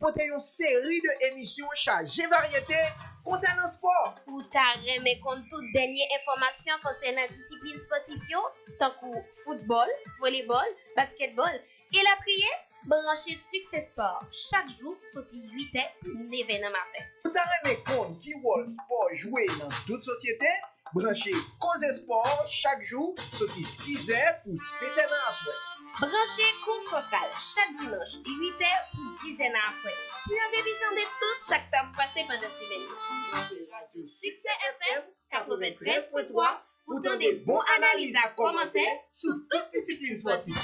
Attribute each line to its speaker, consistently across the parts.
Speaker 1: porter une série d'émissions chargées variété concernant sport.
Speaker 2: Ou ta remet compte toute dernière information concernant discipline sportive tant que football, volleyball, basketball et la trier. Branchez Succès Sport chaque jour, sorti 8h pour 9h matin.
Speaker 1: Ou ta remet compte qui rôle sport joué dans toute société. Branchez Cause Sport chaque jour, sorti 6h pour 7h à soir.
Speaker 2: Branchez Cours Central chaque dimanche 8h pour 10h à soir. Pour une révision de tout ça qui t'a passé pendant la semaine. Branchez Radio Succès FM 93.3 pour donner des bons analyses et commentaires sur toute discipline sportive.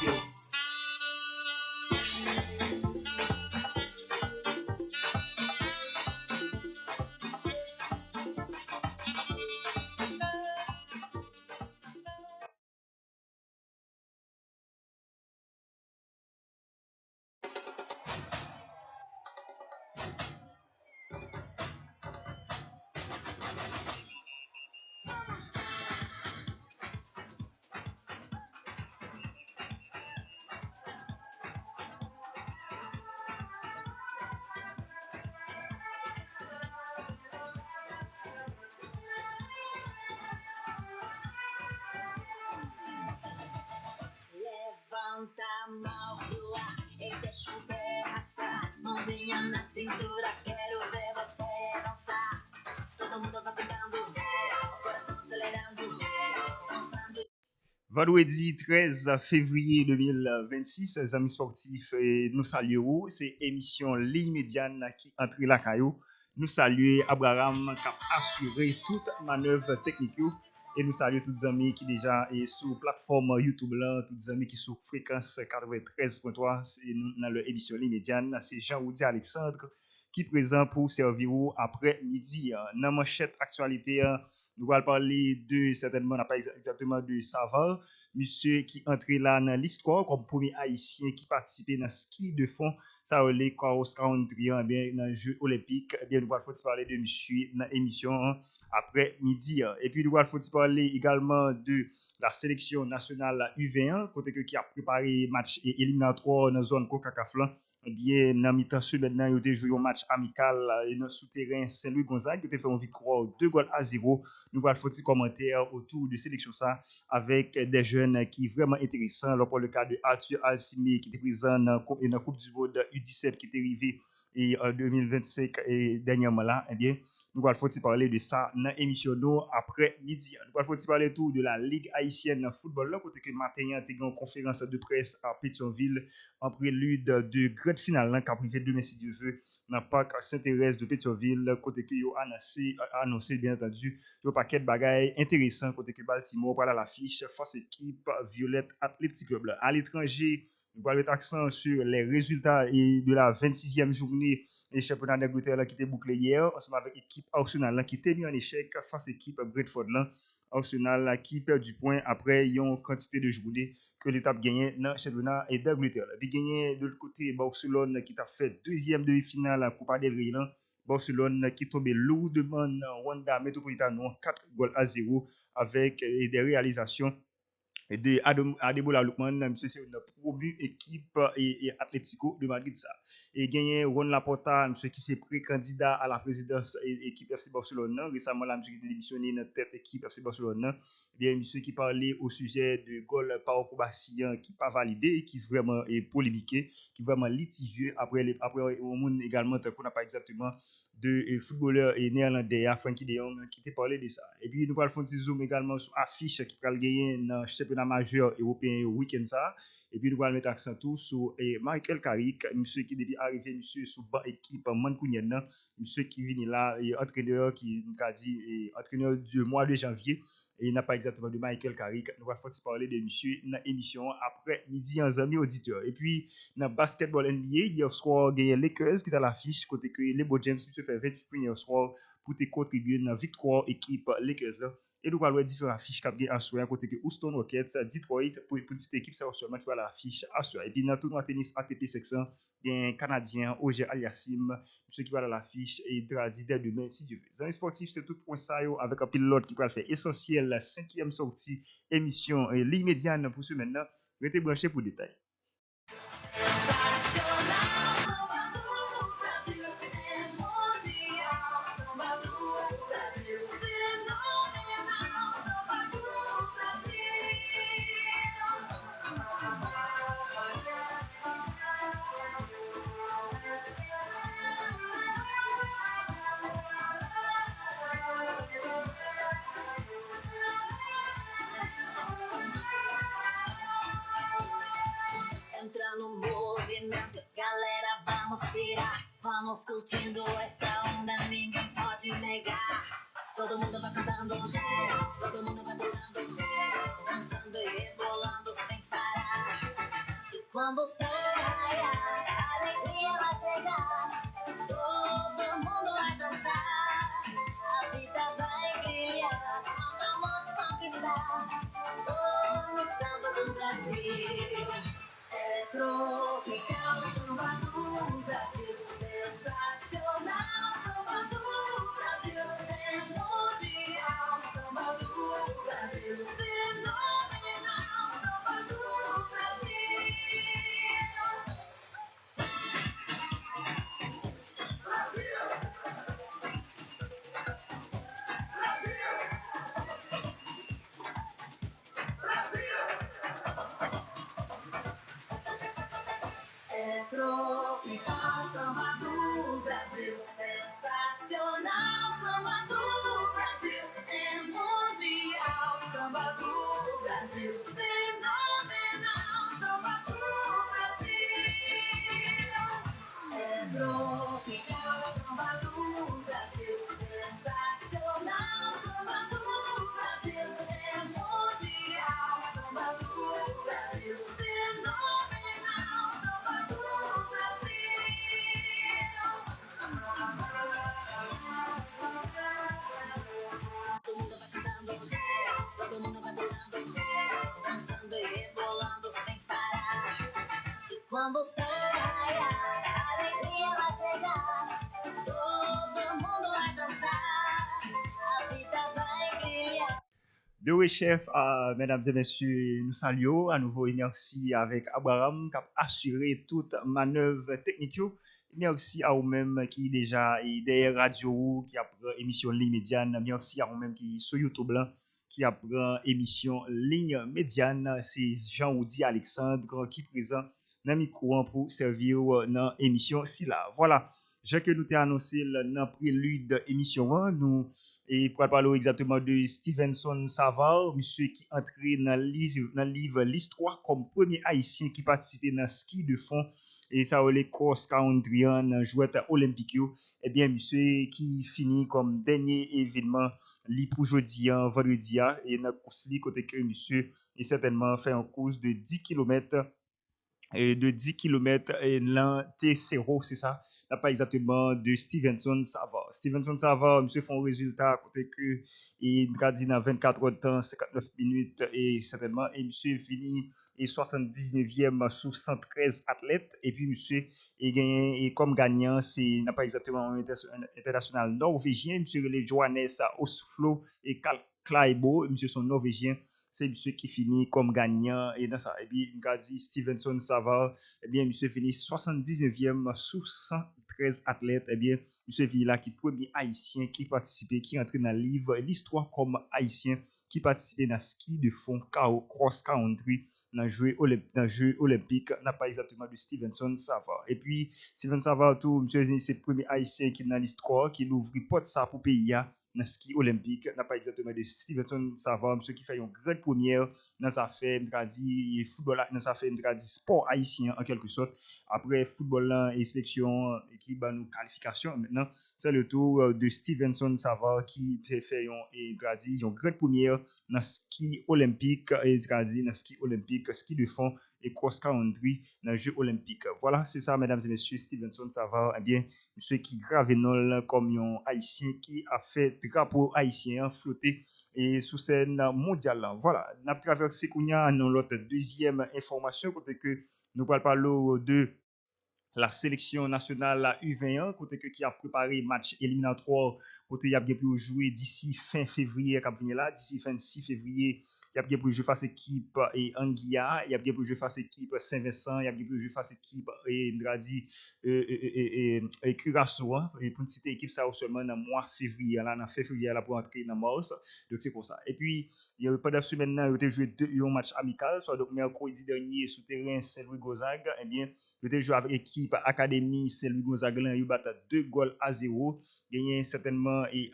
Speaker 3: Vendredi 13 février 2026, les amis sportifs, nous saluons. C'est émission Ligne Médiane qui entre la caillou. Nous saluons Abraham qui a assuré toute manœuvre technique. Et nous saluons tous les amis qui déjà est sur plateforme YouTube là, tous les amis qui sont sur fréquence 93.3. C'est dans l'émission Ligne Médiane. C'est Jean-Roudy Alexandre qui est présent pour servir après midi. Dans manchette actualité, nous allons parler de, certainement, pas exactement de Savard, monsieur qui entré là dans l'histoire comme premier haïtien qui participait dans ski de fond, ça les cross country, bien dans les Jeux olympiques. Bien nous allons parler de monsieur dans l'émission après midi. Et puis nous allons parler également de la sélection nationale U21 côté qui a préparé match éliminatoire dans la zone CONCACAF. Bien dans mi-temps maintenant il a joué un match amical dans le souterrain Saint-Louis-Gonzague, il a fait une victoire 2-0. Nous allons faire des commentaires autour de sélection ça avec des jeunes qui sont vraiment intéressants. Pour le cas de Arthur Alcimé qui était présent dans la Coupe du Monde U17 qui est arrivée en 2025 et dernièrement là, eh bien nous allons parler de ça dans l'émission après midi. Nous allons parler tout de la Ligue haïtienne de football là, côté que matin il y a une conférence de presse à Pétionville en prélude de grande finale qui a privé demain si Dieu veut dans le parc Saint-Thérèse de Pétionville, côté que yo annoncé bien entendu un paquet de bagailles intéressants côté que Baltimore pour l'affiche face équipe Violette Athletic Club. À l'étranger, nous allons mettre accent sur les résultats de la 26e journée et championnat d'Angleterre qui était bouclé hier ensemble avec l'équipe Arsenal qui était mis en échec face à l'équipe Brentford là. Arsenal qui perd du point après une quantité de journées que l'étape gagné dans le championnat d'Angleterre. Puis gagné de l'autre côté Barcelone qui a fait deuxième demi-finale à Copa del Rey. Barcelone qui tombait lourdement dans Wanda Metropolitano 4-0 avec des réalisations de Adebola Lookman, c'est une promu équipe et Atlético de Madrid ça. Et gagné Ron Laporta, monsieur qui s'est pré-candidat à la présidence équipe FC Barcelone. Récemment, là, monsieur qui était démissionné dans tête équipe FC Barcelone. Bien, monsieur qui parlait au sujet de Gol Pau Kobassian qui pas validé, qui vraiment est polémiqué, qui vraiment litigieux après au monde également qu'on n'a pas exactement de footballeur néerlandais Frankie de Jong qui t'a parlé de ça. Et puis nous allons faire un petit zoom également sur affiche qui va gagner dans le championnat majeur européen week-end ça. Et puis nous allons mettre accent tout sur Michael Carrick, monsieur qui depuis arrivé monsieur sur ban équipe Mancounienne, monsieur qui vient là entraîneur qui nous a dit entraîneur du mois de janvier. Et il n'a pas exactement de Michael Carrick. Nous allons parler de monsieur dans l'émission après midi en amis auditeurs. Et puis, dans le basketball NBA, hier soir, il y a Lakers qui est à l'affiche, côté que LeBron James monsieur fait 28 points hier soir pour te contribuer dans la victoire équipe Lakers. Et nous allons voir différentes affiches qui ont à soir, côté que Houston Rockets, Detroit, pour une petite équipe, c'est seulement qui va l'affiche à soir. Et puis, dans le tournoi tennis ATP 500, il y a un Canadien, Ogier Aliassim, monsieur qui va à l'affiche et il sera dit dès demain si Dieu veut. Les amis sportifs, c'est tout pour ça, avec un pilote qui va faire essentiel, la 5e sortie, émission l'immédiane pour ce maintenant. Restez branchés pour détails.
Speaker 4: vamos virar, vamos curtindo essa onda, ninguém pode negar. Todo mundo vai cantando, todo mundo vai pulando, dançando e rebolando sem parar. E quando o sol raiar, a alegria vai chegar. Todo mundo vai dançar, a vida vai brilhar. Vamos conquistar, no samba do Brasil. É tropical, samba do Brasil, sensacional, samba do Brasil, é mundial, samba do Brasil, fenomenal, samba do Brasil. É tropical, samba do Brasil, sensacional, samba do Brasil, é mundial, samba do Brasil, fenomenal, samba do Brasil. É tropical, samba do Brasil, sensacional, samba do Brasil, é mundial, samba do Brasil, fenomenal, samba do Brasil. Todo mundo vai cantando, todo mundo vai pulando, dançando e rebolando sem parar. E quando o sol raiar, a alegria vai chegar. Todo mundo vai dançar, a vida vai brilhar.
Speaker 3: De chef, mesdames et messieurs, nous saluons à nouveau et merci avec Abraham qui a assuré toute manœuvre technique. yo. Merci à vous-même qui déjà est derrière radio, qui apprend émission ligne médiane. Merci à vous-même qui sur YouTube là, qui apprend émission ligne médiane. C'est Jean-Oudi Alexandre qui présent dans le micro pour servir dans l'émission si là. Voilà, j'ai que nous t'ai annoncé dans le prélude émission 1, nous et pour parler exactement de Stevenson Savard, monsieur qui entré dans le livre l'histoire comme premier haïtien qui participait dans ski de fond et ça les cross country en jouet olympique yo. Eh bien monsieur qui finit comme dernier événement li pour jeudi vendredi et dans course li côté que monsieur est certainement fait une course de 10 km et de 10 km et l'an T0, c'est ça, n'a pas exactement de Stevenson Savard. Stevenson Savard, monsieur fait un résultat à côté que il a dit dans 24 heures de temps, 59 minutes et certainement, et monsieur fini et 79e sur 113 athlètes et puis monsieur est gagné et comme gagnant c'est n'a pas exactement un international norvégien, monsieur les Johannes Osflo et Kleibo, monsieur sont norvégiens. C'est monsieur qui finit comme gagnant et dans ça. Et puis, il a dit Stevenson Savard, eh bien, monsieur finit 79e sur 113 athlètes. Eh bien, monsieur finit là qui premier haïtien qui participait, qui entré dans le livre l'histoire comme haïtien qui participait dans ski de fond, cross country, dans le jeu olympique, n'a pas exactement de Stevenson Savard. Et puis, Stevenson Savard, tout, monsieur, c'est le premier haïtien qui est dans l'histoire, qui ouvre porte ça pour pays dans ski olympique, n'a pas exactement de Stevenson Savard, monsieur qui fait une grande première dans sa fait, dit football, dans sa fait, dit sport haïtien en quelque sorte. Après football là et sélection équipe nous qualification maintenant, c'est le tour de Stevenson Savard qui fait une grande première dans ski olympique et dit dans ski olympique, ski de fond et cross country dans les Jeux olympiques. Voilà, c'est ça, mesdames et messieurs, Stevenson Savard, eh bien, monsieur qui grave comme un haïtien qui a fait drapeau haïtien flotter et sous scène mondiale. Voilà, nous avons traversé Kounia dans notre deuxième information, côté que nous parlons de la sélection nationale la U21 côté que qui a préparé match éliminatoire côté y a bien pour jouer d'ici fin février là d'ici fin 6 février il y a bien pour jouer face équipe et Anguilla il y a bien pour jouer face équipe Saint-Vincent il y a bien pour jouer face équipe et Ndradi et Curaçao et pour citer équipe ça seulement dans mois février là dans février là pour entrer dans mars donc c'est comme ça et puis il y a pendant semaine là il a joué un match amical soit donc mercredi dernier sur terrain Saint-Louis Gonzague eh bien il a joué avec l'équipe Académie Saint-Louis Gonzague il a battu 2-0 gagné certainement et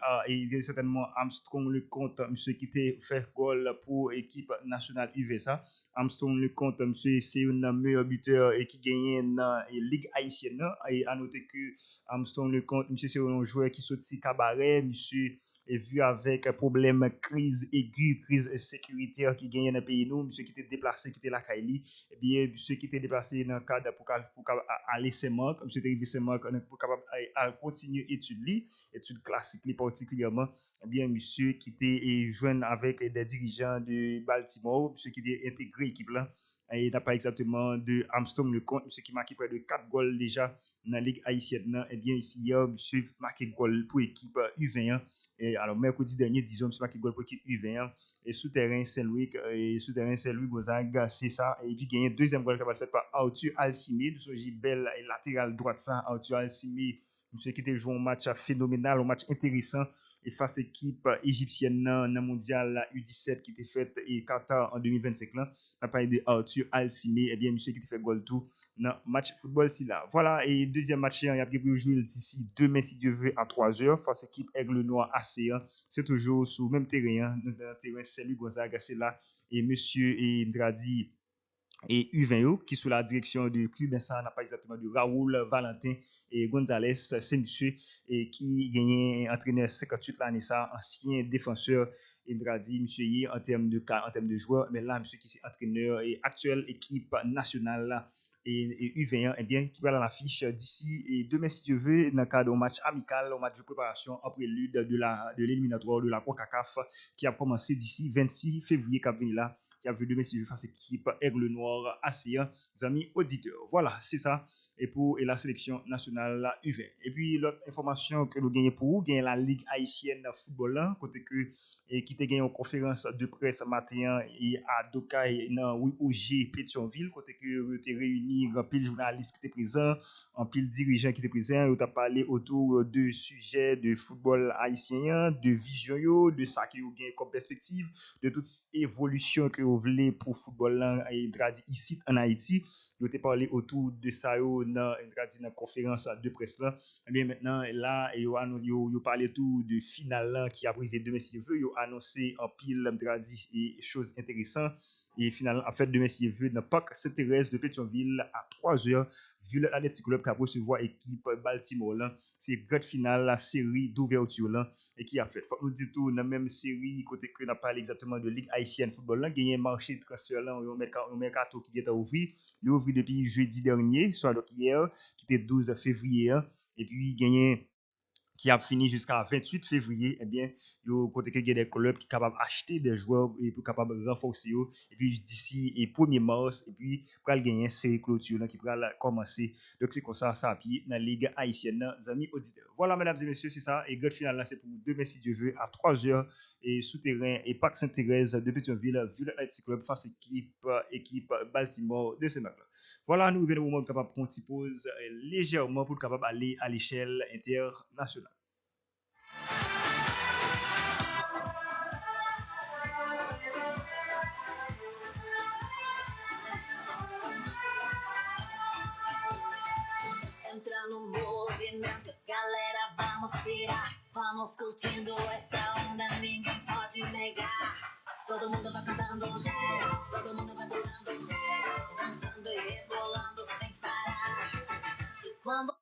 Speaker 3: certainement Armstrong le compte monsieur qui était fait goal pour équipe nationale UVSA Armstrong Lecomte, monsieur, c'est un meilleur buteur et qui gagne dans la Ligue haïtienne. Et à noter que Armstrong Lecomte, monsieur, c'est un joueur qui sorti cabaret, monsieur, et vu avec un problème crise aiguë, crise sécuritaire qui gagne dans le pays nous, monsieur qui était déplacé, qui était la Kaili, eh bien, monsieur qui était déplacé dans le cadre pour aller Saint-Marc, monsieur était arrivé Saint-Marc pour capable à continuer études classiques particulièrement, eh bien, monsieur qui était joint avec des dirigeants de Baltimore, monsieur qui était intégré l'équipe là, et il n'a pas exactement de Armstrong Lecomte, monsieur qui marqué près de 4 goals déjà dans la Ligue haïtienne, eh bien, ici, hier, monsieur marqué goal pour l'équipe U21. Et alors, mercredi dernier, disons, monsieur marqué goal pour l'équipe U21 et souterrain Saint-Louis, Gonzague, c'est ça. Et puis, gagné deuxième goal qui va être fait par Arthur Alcimé, de ce belle latéral droite, ça, Arthur Alcimé, monsieur qui était joué un match phénoménal, un match intéressant, et face à l'équipe égyptienne dans le mondial U17 qui était fait et Qatar en 2025 là, on a parlé de Arthur Alcimé, et bien, monsieur qui était fait goal tout dans match football si là. Voilà, et deuxième match, il y a prévu jouer d'ici demain si Dieu veut à 3h face à l'équipe Aigle Noir ACA. C'est toujours sur le même terrain, dans le terrain Saint-Louis Gonzague, c'est là. Et monsieur et Ndradi et U20 qui sous la direction de club, ça n'a pas exactement de Raoul Valentin et Gonzalez, c'est monsieur et qui gagne entraîneur 58 l'année ça, ancien défenseur Indradi, monsieur y en termes de joueurs, mais là monsieur qui est entraîneur et actuelle équipe nationale là, et U21, eh bien, qui va dans l'affiche d'ici et demain, si Dieu veut, dans le cadre d'un match amical, un match de préparation en prélude de l'éliminatoire de la CONCACAF qui a commencé d'ici 26 février qui a venu là, qui a joué demain, si je veux, face à l'équipe Aigle Noir ACA, les amis auditeurs. Voilà, c'est ça. Et pour la sélection nationale la U20. Et puis, l'autre information que nous gagnons pour vous, gagne la Ligue haïtienne de football, là, côté que et qui te gagné une conférence de presse matin et à Dokay dans OG Pétionville côté que te réuni un pile journaliste qui était présent, un pile dirigeant qui était présent, et tu as parlé autour de sujets de football haïtien, de vision de ça que vous gagnez comme perspective, de toute évolution que vous voulez pour football là et ici en Haïti. Vous avez parlé autour de ça dans une conférence de presse là. Et bien maintenant là vous parlé tout de finale qui a arrivé demain si vous voulez, annoncé en pile et choses intéressantes et finalement en fait demain si vous voulez dans parc Saint-Thérèse de Pétionville à 3h vu l'Athletic Club qui a recevoir équipe Baltimore là, c'est grande finale la série d'ouverture là et qui a fait faut nous dire tout dans même série côté que n'a pas exactement de Ligue haïtienne football là gagné marché de transfert là on mercato qui est ouvert il ouvert depuis jeudi dernier soit donc hier qui était 12 février et puis gagné qui a fini jusqu'à 28 février, eh bien, yo côté que des clubs qui sont capables d'acheter des joueurs et pour capables de renforcer eux, et puis d'ici et 1er mars, et puis pour gagner série clôture qui pourra commencer. Donc c'est comme ça, ça puis dans la Ligue haïtienne, amis auditeurs. Voilà, mesdames et messieurs, c'est ça. Et grand final là, c'est pour demain si Dieu veut, à 3h et souterrain et Parc Saint-Thérèse de Pétionville, vu l'Athletic Club face équipe Baltimore de Saint-Marc. Voilà, nous venons au moment capable de prendre une pause légèrement pour capable aller à l'échelle internationale.
Speaker 4: Entra no movimento, galera, vamos pirar. Vamos curtindo esta onda, ninguém pode negar. Todo mundo vai cantando, todo mundo vai pulando, dançando e rebolando sem parar. E quando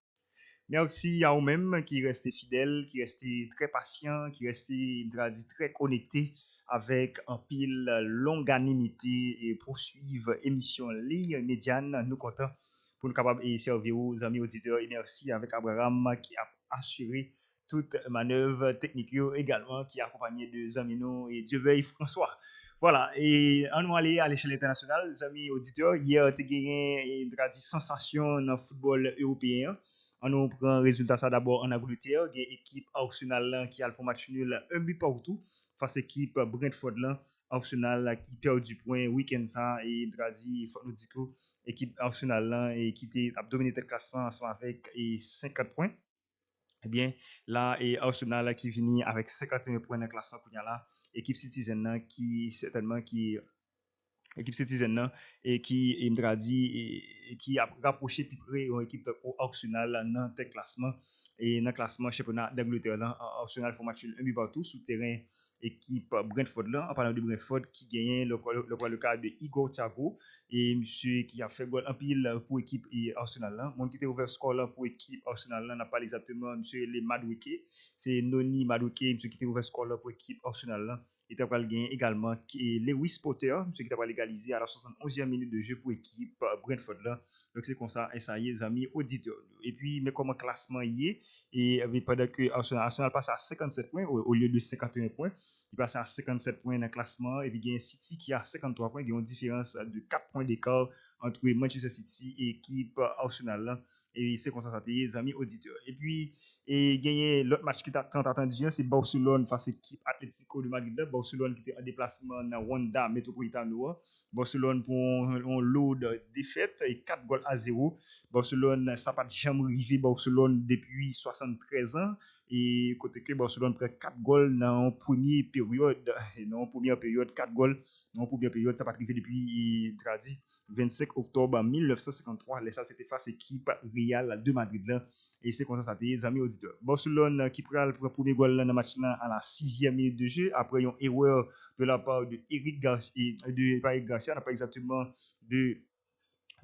Speaker 3: Merci à vous-même qui restez fidèles, qui restez très patients, qui restez très connectés avec un pile longanimité et poursuivre émission ligne médiane. Nous comptons pour nous capables et servir aux amis auditeurs. Et merci avec Abraham qui a assuré toute manœuvre technique également, qui est accompagné de Zamino et Dieu veuille François. Voilà, et on va aller à l'échelle internationale, les amis auditeurs. Hier, tu as gagné une sensation dans le football européen. On nous prend le résultat ça d'abord en Angleterre, il y a une équipe Arsenal qui a le match nul un but partout face à l'équipe Brentford là, Arsenal qui perd du point week-end ça et il faut nous dire que l'équipe Arsenal là et qui a dominé le classement ensemble avec 50 points. Eh bien là et Arsenal qui finit avec 51 points dans le classement pour là, équipe Citizen là qui certainement qui équipe Citizen là et qui me dit et qui a rapproché plus près une équipe Arsenal dans le classement et dans le classement championnat d'Angleterre là Arsenal fait match un but partout sur terrain équipe Brentford là, en parlant de Brentford qui gagne le cas de Igor Thiago et monsieur qui a fait goal en pile pour équipe et Arsenal là. Mon qui était ouvert score là pour équipe Arsenal là n'a pas exactement monsieur les Madueke, c'est Noni Madueke monsieur qui était ouvert score là pour équipe Arsenal là. Il t'a pas gagné également Lewis Potter monsieur qui t'a pas légalisé à la 71e minute de jeu pour équipe Brentford là. Donc c'est comme ça et ça y est les amis auditeurs. Et puis mais comment classement y est et pendant que Arsenal passe à 57 points au lieu de 51 points. Il passe à 57 points dans le classement. Et puis, il y a City qui a 53 points. Il y a une différence de 4 points d'écart entre Manchester City et l'équipe Arsenal. Et c'est comme ça, les amis auditeurs. Et puis, il y a l'autre match qui est attendu, c'est Barcelone face à l'équipe Atlético de Madrid. Barcelone qui était en déplacement dans Wanda Metropolitano. Barcelone pour un lot de défaites et 4 goals à 0. Barcelone, ça n'a pas jamais arrivé Barcelone depuis 73 ans. Et côté que Barcelone prend 4 goals dans la première période. Dans la première période, 4 goals dans la première période, ça n'a pas arrivé depuis 25 octobre 1953. Ça, c'était face à l'équipe Real de Madrid. Là. Et c'est comme ça, les amis auditeurs. Barcelone qui prend le premier goal dans le match là à la 6e minute de jeu. Après, une erreur de la part de Eric Garcia, n'a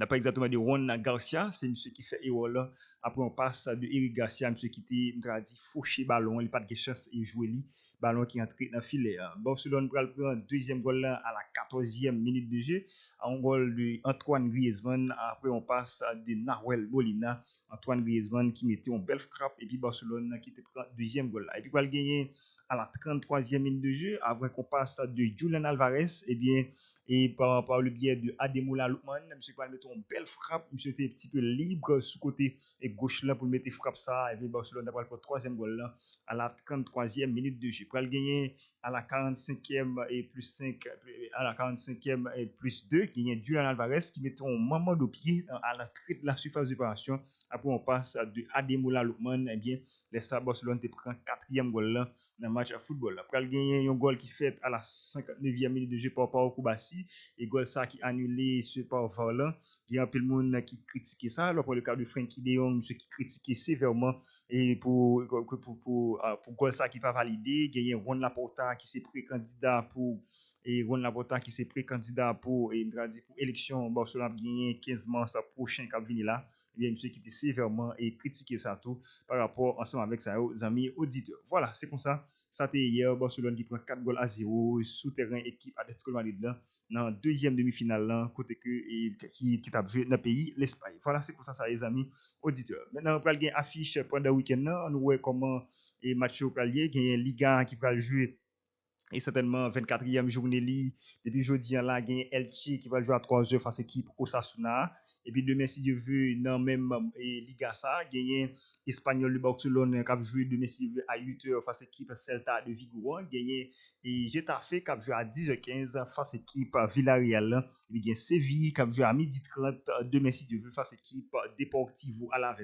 Speaker 3: pas exactement de Juan Garcia, c'est monsieur qui fait erreur là. Après on passe de Eric Garcia, monsieur qui était dit fauché ballon, il pas de chance et jouer lui, ballon qui entre dans filet. Barcelone prend le deuxième goal là à la 14e minute de jeu, un goal de Antoine Griezmann. Après on passe de Nahuel Molina, Antoine Griezmann qui mettait une belle frappe et puis Barcelone qui te prend deuxième goal là. Et puis va le gagner à la 33e minute de jeu, avant qu'on passe de Julian Alvarez, et par le biais de Ademola Lookman, monsieur va mettre une belle frappe, monsieur était un petit peu libre sous côté et gauche là pour mettre frappe ça, et puis Barcelone d'après le troisième goal là à la 33e minute de jeu. Pour le gagner à la 45e et plus 5, à la 45e et plus 2, gagner Julian Alvarez qui met un moment de pied à l'entrée de la surface d'opération. Après on passe de Ademola Lookman, et bien les Barcelone te prend 4e goal là dans le match de football. Après le gagner un goal qui fait à la 59e minute de jeu par Koubassi, et goal ça qui annulé par Varlan. Il y a un peu de monde qui critiquait ça. Alors pour le cas de Frenkie de Jong, monsieur qui critiquait sévèrement et pour goal ça qui pas validé, il y a Ron Laporta qui s'est pré-candidat pour et Ron Laporta qui s'est pré-candidat pour élection Barcelone gagner 15 mars prochain qui venir là. Il y a monsieur qui était sévèrement et critiqué ça tout par rapport ensemble avec ça aux amis auditeurs. Voilà, c'est comme ça. Ça c'était hier Barcelone qui prend 4 goals à 0 souterrain équipe Atlético de Madrid là dans deuxième demi-finale là côté que qui t'a joué dans le pays l'Espagne. Voilà, c'est pour ça les amis auditeurs. Maintenant on va gagner affiche pendant le week-end là, on voit comment et match au palier, il y a Liga qui va jouer et certainement 24e journée li depuis jeudi là il y a Elche qui va jouer à 3h face à l'équipe Osasuna. Et puis demain, si Dieu veut, dans même Liga ça, gagner Espagnol de Barcelone qui a joué demain si Dieu à 8h face à l'équipe Celta de Vigo. Gagner et Getafe qui a joué à 10h15 face à l'équipe Villarreal. Il y a Séville qui a joué à 12h30 demain si Dieu veut face à l'équipe Deportivo Alaves.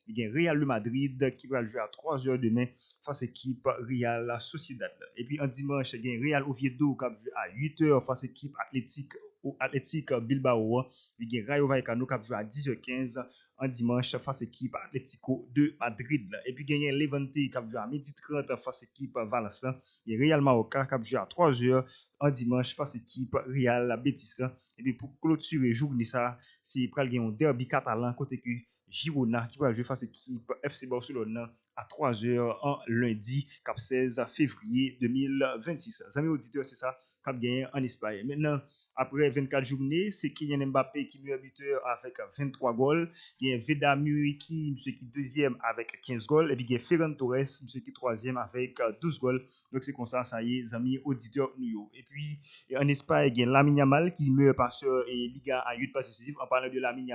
Speaker 3: Il y a Real de Madrid qui va jouer à 3h demain face à l'équipe Real Sociedad. Et puis en dimanche, il y a Real Oviedo qui a joué à 8h face à l'équipe Athletic Bilbao. Il y a Rayo Vallecano qui a joué à 10h15 en dimanche face à l'équipe Atlético de Madrid. Et puis il y a Levante qui a joué à 12h30 face à l'équipe Valence. Il y a Real Mallorca qui a joué à 3h en dimanche face à l'équipe Real Betis. Et puis pour clôturer journée ça, c'est pour un derby catalan côté que Girona qui va jouer face à l'équipe FC Barcelone à 3h en lundi 16 février 2026. Amis auditeurs, c'est ça qui a gagné en Espagne. Maintenant, après 24 journées, c'est Kylian Mbappé qui est meilleur buteur avec 23 goals. Il y a Veda Muriqi, monsieur qui est deuxième avec 15 goals. Et puis il y a Ferran Torres, monsieur qui est troisième avec 12 goals. Donc c'est comme ça y est, les amis auditeurs nous. Et puis en Espagne, il y a Lamine Yamal qui est meilleur passeur et Liga à 8 passes décisives. En parlant de Lamine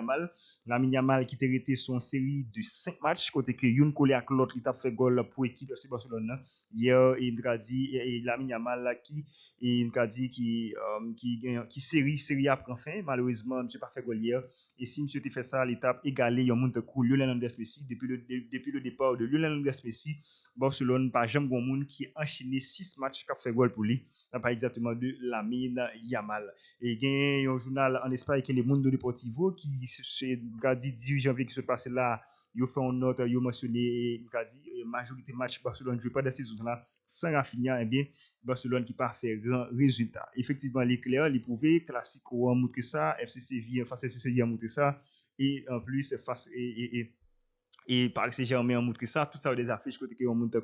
Speaker 3: Yamal qui a été son série de 5 matchs, côté que Youn collé à l'autre, il a fait goal pour l'équipe FC Barcelone. Hier, il a dit, Lamine Yamal qui série a pris fin. Malheureusement, monsieur pas fait goal hier. Et si monsieur fait ça, l'étape égalée, il y a un monde coup Lionel Andrés Messi depuis le départ de Lionel Andrés Messi. Barcelone pas jamais grand monde qui a enchaîné 6 matchs qui a fait goal pour lui. Pas exactement de Lamine Yamal. Et il y a un journal en Espagne qui est le Mundo Deportivo qui c'est 10 janvier qui se passe là Yo fait une note, yo mentionné, il a dit, majorité match Barcelone joué pas dans cette saison là, sans Rafinha, eh bien, Barcelone qui pas fait grand résultat. Effectivement, les clairs, les prouvé, Classico a montré ça, FC Séville face à FC Séville a montré ça, et en plus, face, et Paris Saint-Germain a montré ça, tout ça des affiches côté que on montre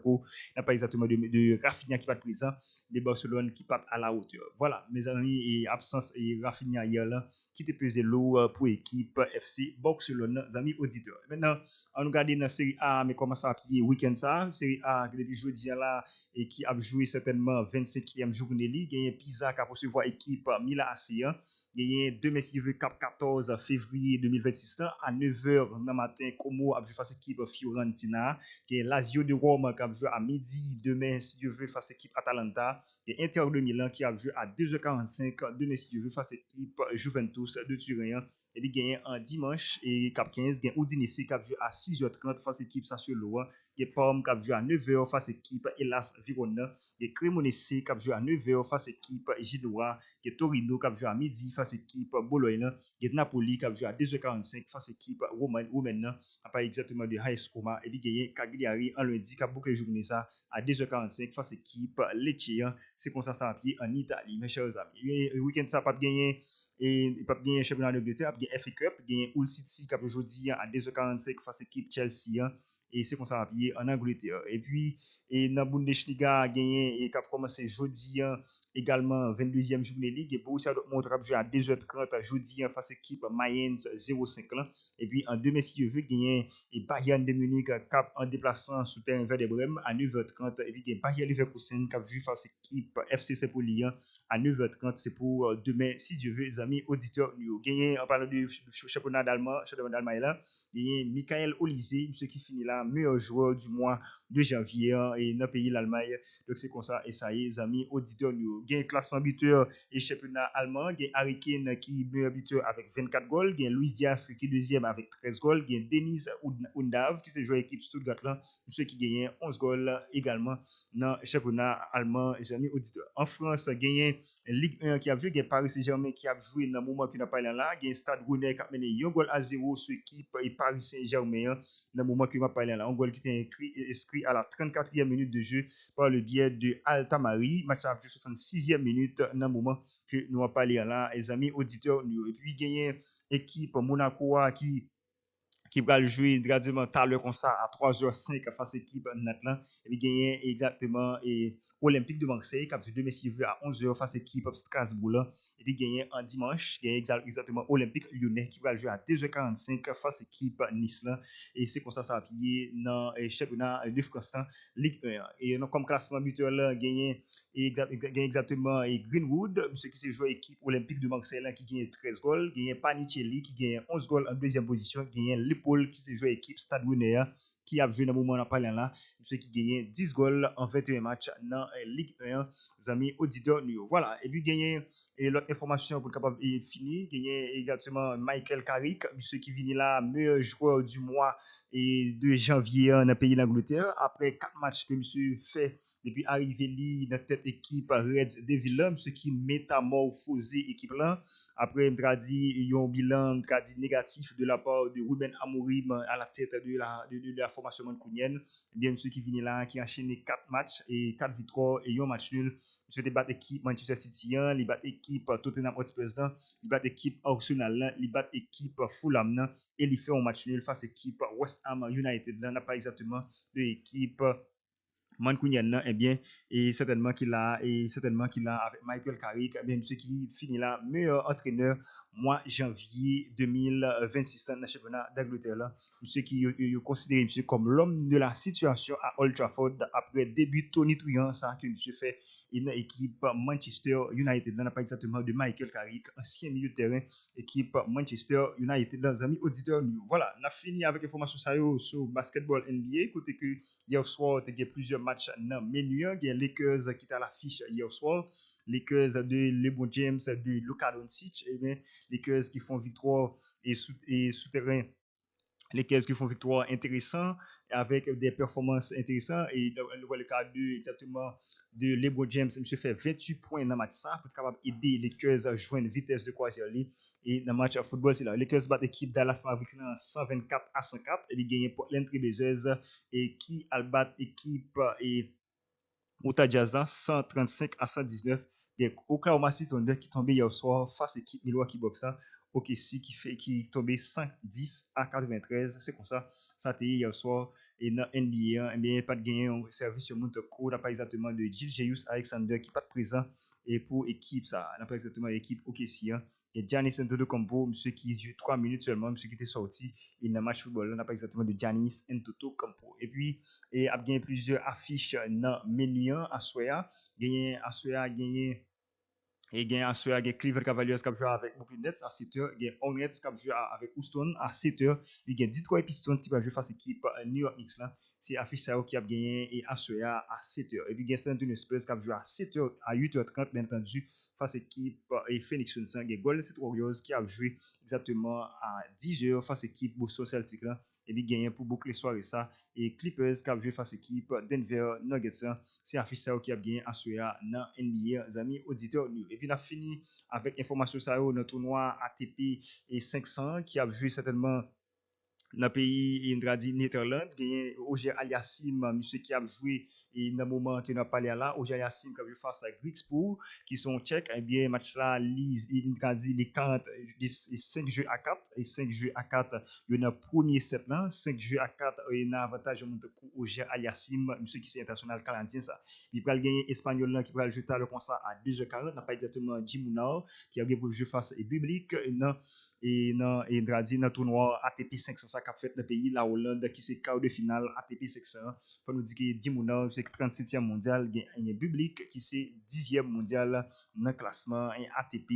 Speaker 3: n'a pas exactement de Rafinha qui pas présent, de Barcelone qui pas à la hauteur. Voilà, mes amis, et absence et Rafinha hier là qui te pesé lourd pour équipe FC Barcelone, amis auditeurs. Maintenant, on regarde dans la série A, mais comment ça a pris week-end ça, série A depuis jeudi là et qui a joué certainement 25e journée ligue, il y a Pisa qui a recevoir équipe Milan AC. Gagné 2 messieurs cap 14 février 2026 à 9h dans matin Como a joué face à l'équipe Fiorentina, qui est Lazio de Rome qui a joué à midi demain si Dieu veut face à l'équipe Atalanta, et Inter de Milan qui a joué à 2h45 demain si Dieu veut face à l'équipe Juventus de Turin. Et il gagne en dimanche et cap 15 gagne Udinese qui a joué à 6h30 face à l'équipe Sassuolo, qui est Parme qui a joué à 9h face à l'équipe Hellas Verona, et Cremonese qui a joué à 9h face à l'équipe Genoa, qui est Torino qui a joué à midi face à l'équipe Bologne, qui est Napoli qui a joué à 2h45 face à l'équipe Romaine, pas exactement de High Scoma, et puis gagné Cagliari en lundi qui a bouclé journée ça à 2h45 face à l'équipe Lecce. C'est comme ça a pied en Italie, mes chers amis. Le week-end ça pas gagné. Et il pas gagner championnat d'Angleterre, il a FA Cup, il a Hull City qui a aujourd'hui à 2h45 face à l'équipe Chelsea, et c'est comme ça a pied en Angleterre. Et puis et dans Bundesliga a gagné et qui a commencé jeudi également 22e journée ligue, et Borussia Dortmund a joué à 2h30 jeudi face à l'équipe Mayence 0-5 là. Et puis en demain si je veux gagner et Bayern de Munich cap en déplacement sur terrain vers des Brême à 9h30, et puis il y a Bayer Leverkusen qui a joué face à l'équipe FC Saint-Pauli à 9h30, c'est pour demain, si Dieu veut, les amis auditeurs. Nous gagné en parlant du championnat d'Allemagne là, gagné Michael Olise, celui qui finit là, meilleur joueur du mois de janvier et dans le pays l'Allemagne. Donc c'est comme ça, et ça y est, les amis auditeurs. Nous gagné classement buteur et championnat allemand, gagné Harry Kane qui est meilleur buteur avec 24 goals, gagné Luis Diaz qui est deuxième avec 13 goals, gagné Denis Undav qui s'est joué à l'équipe Stuttgart là, celui qui gagne 11 goals également dans le championnat allemand, les amis auditeurs. En France, gagné Ligue 1 qui a joué, il y a Paris Saint-Germain qui a joué dans le moment qui n'a pas là, il y a Stade Rennais qui a mené 1 goal à 0 sur l'équipe et Paris Saint-Germain dans le moment qui n'a pas là, un goal qui était inscrit à la 34e minute de jeu par le biais de Altamari, match à 66e minute dans le moment que nous avons parlé là, les amis auditeurs. Et puis gagné équipe Monaco qui va jouer graduellement tout à l'heure comme ça à 3h05 face à l'équipe Natlan, et puis gagner exactement et Olympique de Marseille qui a joué demain si veut à 11h face à l'équipe Strasbourg, et puis gagner en dimanche, gagner exactement Olympique Lyonnais qui va jouer à 2h45 face à l'équipe Nice là, et c'est comme ça ça a plié dans le championnat de France Ligue 1. Et donc comme classement buteur là, gagner exactement et Greenwood, ce qui s'est joué équipe Olympique de Marseille là, qui gagne 13 goals, gagne Panicelli qui gagne 11 goals en deuxième position, gagne L'épaule qui s'est joué équipe Stade Rennais qui a joué dans le moment parlant là, ce qui gagne 10 goals en 21 matchs dans Ligue 1, les amis auditeurs nous. Voilà, et puis gagner et l'autre information pour capable fini, gagner également Michael Carrick, ce qui vient là meilleur joueur du mois et de janvier dans le pays d'Angleterre après 4 matchs que monsieur fait depuis arrivé dans cette équipe Red Devil, ce qui métamorphosé équipe là. Après, il a dit un bilan négatif de la part de Ruben Amorim à la tête de la formation mancunienne. Bien sûr, qui vient là, qui a enchaîné 4 matchs et 4 victoires et un match nul. Monsieur il bat l'équipe Manchester City, il bat l'équipe Tottenham Hotspur, il bat l'équipe Arsenal, il bat l'équipe Fulham et il fait un match nul face à l'équipe West Ham United. Là, n'a pas exactement de l'équipe Mancunian, eh bien, et certainement qu'il a avec Michael Carrick, eh bien, monsieur qui finit là meilleur entraîneur mois janvier 2026 dans le championnat d'Angleterre là, monsieur qui est considéré monsieur comme l'homme de la situation à Old Trafford après début Tony Truant, ça que monsieur fait une équipe Manchester United, là n'a pas exactement de Michael Carrick, ancien milieu de terrain, équipe Manchester United, dans les amis auditeurs. Voilà, on a fini avec l'information sur basketball NBA, côté que hier soir, il y a plusieurs matchs dans le menu, il y a Lakers qui étaient à l'affiche hier soir, Lakers de LeBron James, de Luka Doncic, et bien Lakers qui font victoire et souterrain. Les Lakers qui font victoire intéressant avec des performances intéressantes et le cas exactement de LeBron James, monsieur fait 28 points dans le match ça pour être capable d'aider les Lakers à joindre vitesse de croisière et dans le match de football, c'est là. Lakers bat l'équipe Dallas Mavericks 124-104. Et puis gagné Portland Trailblazers et qui a battu l'équipe et Utah Jazz 135-119. Et Oklahoma City Thunder qui tombé hier soir face à l'équipe Milwaukee Bucks. OKC qui tombé 110-93. C'est comme ça. Ça a été hier soir. Et dans NBA, pas de gagné un service sur Montecou. N'a pas exactement de Gilles Jeyus Alexander qui n'est pas présent. Et pour équipe, ça n'a pas exactement l'équipe OKC. Et Giannis Antetokounmpo, monsieur qui joue 3 minutes seulement, monsieur qui était sorti. Et dans le match football, on n'a pas exactement de Giannis Antetokounmpo. Et puis, il a gagné plusieurs affiches dans le menu à Soya. Gagné Cleveland Cavaliers qui a joué avec Brooklyn Nets à 7h. Il y a Hornets qui a joué avec Houston à 7h. Il y a Detroit Pistons qui va jouer face à l'équipe New York Knicks. C'est affiche ça qui a gagné et à Soya à 7h. Et puis il y a San Antonio Spurs qui a joué à 7h à 8h30, bien entendu, face à l'équipe et Phoenix Suns. Il y a Golden State Warriors qui a joué exactement à 10h face à l'équipe Boston Celtics. Et puis gagné pour boucler soirée ça. Et Clippers qui a joué face à l'équipe Denver Nuggets. C'est affiche ça qui a gagné à Soya dans NBA, amis auditeurs. Et puis on a fini avec information ça dans le tournoi ATP et 500 qui a joué certainement dans le pays Netherlands. Gagné Ogier Aliassim, monsieur qui a joué et dans le moment que nous avons parlé là, Ogier Aliassim qui a joué face à Grigspor, qui sont tchèques. Eh bien, match là, il a dit les 5 jeux à 4 et 5 jeux à 4. Il y a le premier set là, 5 jeux à 4, il y a un avantage de Ogier Aliassim, monsieur qui est international canadien. Ça. Il va gagner Espagnol là, qui va jouer à le concert à 2h40. N'a pas exactement Jim Mounao qui a gagné pour le jeu face à Biblique. Et dans le tournoi ATP 500 ça qu'a fait le pays la Hollande qui c'est quart de finale ATP 500 faut nous dire que Dimouna c'est 37e mondial il y a public qui c'est 10e mondial dans le classement ATP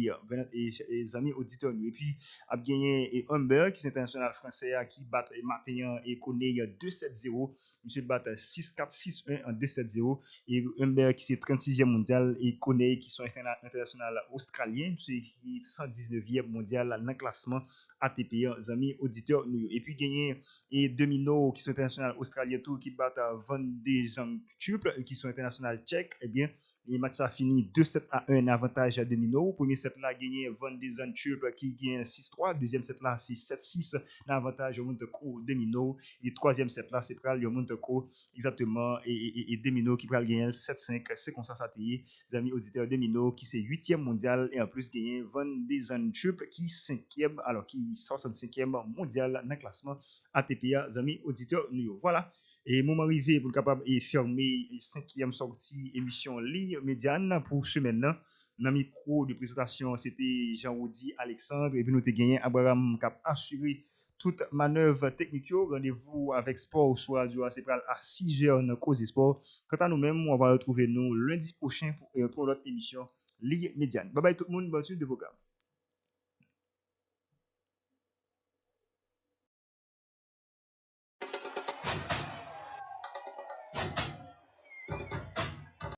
Speaker 3: et amis auditeurs et puis a gagné Humbert qui c'est international français qui bat Martin et connaît 2-7-0. Monsieur bat 6-4-6-1 en 2-7-0 et Humbert qui c'est 36e mondial et connaît qui sont international australien c'est 119e mondial dans le classement ATP amis auditeurs et puis gagné et Domino qui sont international australien tout qui battent Van de Zandschulp qui sont international tchèque et bien le match a fini 2-7-1 avantage à Domino. Premier set là gagné Van de Zandschulp qui gagne 6-3. Deuxième set là c'est 7-6 avantage au Montecou Domino. Et troisième set là c'est pral au Montecou exactement et Domino qui pral gagner 7-5. C'est comme ça ça t'est les amis auditeurs Domino qui c'est 8e mondial et en plus gagné Van de Zandschulp qui 5e alors qui 65e mondial dans le classement ATP les amis auditeurs nous voilà. Et moment arrivé pour capable et fermer 5e sortie émission Ligne Médiane pour semaine là. Dans micro de présentation, c'était Jean-Rodi Alexandre et puis nous t'ai gagné Abraham cap assuré toute manœuvre technique. Rendez-vous avec Sport sur Radio c'est à 6h dans Cause Sport. Quant à nous-mêmes, on va retrouver nous lundi prochain pour notre émission Ligne Médiane. Bye bye tout le monde, bonne suite de programme.